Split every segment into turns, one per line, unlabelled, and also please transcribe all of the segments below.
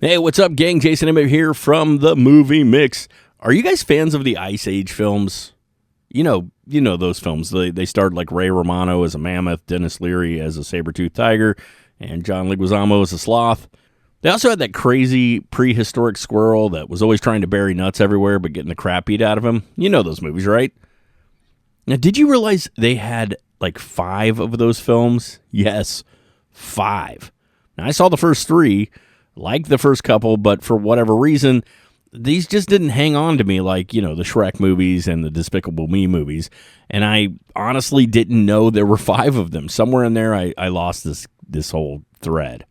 Hey, what's up, gang? Jason Emmett here from the Movie Mix. Are you guys fans of the Ice Age films? You know those films. They starred like Ray Romano as a mammoth, Dennis Leary as a saber-toothed tiger, and John Leguizamo as a sloth. They also had that crazy prehistoric squirrel that was always trying to bury nuts everywhere but getting the crap beat out of him. You know those movies, right? Now, did you realize they had like 5 of those films? Yes, 5. Now, I saw the first 3. Liked the first couple, but for whatever reason, these just didn't hang on to me like, the Shrek movies and the Despicable Me movies. And I honestly didn't know there were 5 of them. Somewhere in there, I lost this whole thread.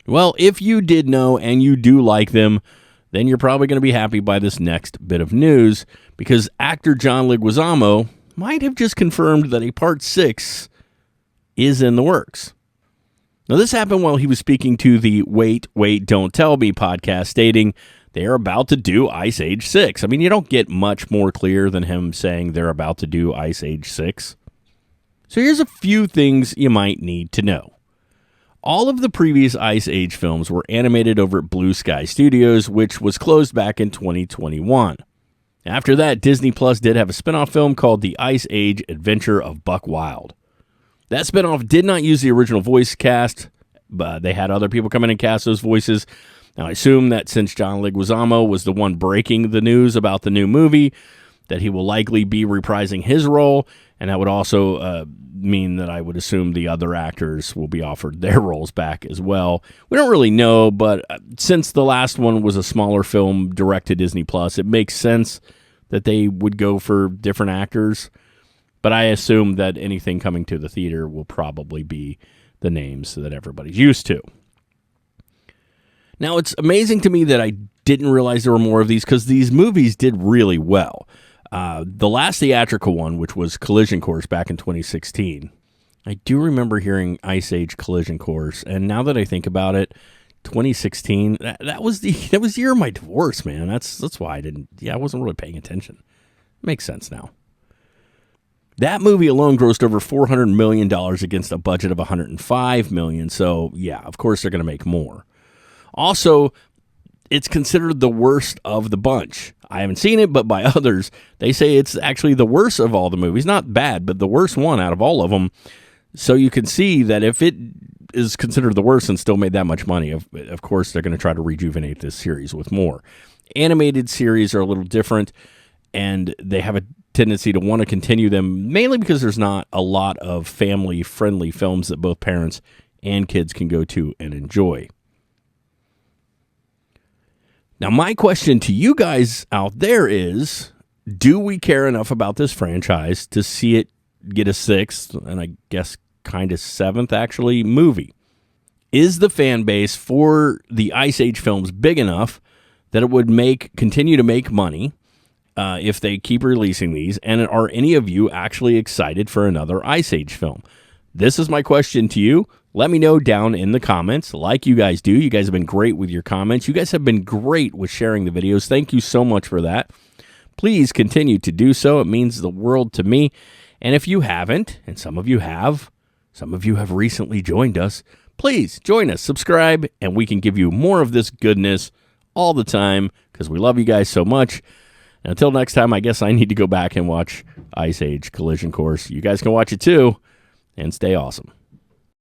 Well, if you did know and you do like them, then you're probably going to be happy by this next bit of news, because actor John Leguizamo might have just confirmed that a Part 6 is in the works. Now, this happened while he was speaking to the Wait, Don't Tell Me podcast, stating they are about to do Ice Age 6. I mean, you don't get much more clear than him saying they're about to do Ice Age 6. So here's a few things you might need to know. All of the previous Ice Age films were animated over at Blue Sky Studios, which was closed back in 2021. After that, Disney Plus did have a spinoff film called The Ice Age Adventure of Buck Wild. That spinoff did not use the original voice cast, but they had other people come in and cast those voices. Now, I assume that since John Leguizamo was the one breaking the news about the new movie, that he will likely be reprising his role, and that would also mean that I would assume the other actors will be offered their roles back as well. We don't really know, but since the last one was a smaller film direct to Disney Plus, it makes sense that they would go for different actors. But I assume that anything coming to the theater will probably be the names that everybody's used to. Now, it's amazing to me that I didn't realize there were more of these, because these movies did really well. The last theatrical one, which was Collision Course back in 2016, I do remember hearing Ice Age Collision Course, and now that I think about it, 2016, that was the year of my divorce, man. That's why I wasn't really paying attention. Makes sense now. That movie alone grossed over $400 million against a budget of $105 million. So, yeah, of course they're going to make more. Also, it's considered the worst of the bunch. I haven't seen it, but by others, they say it's actually the worst of all the movies. Not bad, but the worst one out of all of them. So you can see that if it is considered the worst and still made that much money, of course they're going to try to rejuvenate this series with more. Animated series are a little different, and they have a tendency to want to continue them, mainly because there's not a lot of family-friendly films that both parents and kids can go to and enjoy. Now, my question to you guys out there is, do we care enough about this franchise to see it get a 6th, and I guess kind of 7th, actually, movie? Is the fan base for the Ice Age films big enough that it would continue to make money if they keep releasing these? And are any of you actually excited for another Ice Age film? This is my question to you. Let me know down in the comments, like you guys do. You guys have been great with your comments. You guys have been great with sharing the videos. Thank you so much for that. Please continue to do so. It means the world to me. And if you haven't, and some of you have recently joined us, please join us, subscribe, and we can give you more of this goodness all the time, because we love you guys so much. Until next time, I guess I need to go back and watch Ice Age Collision Course. You guys can watch it too, and stay awesome.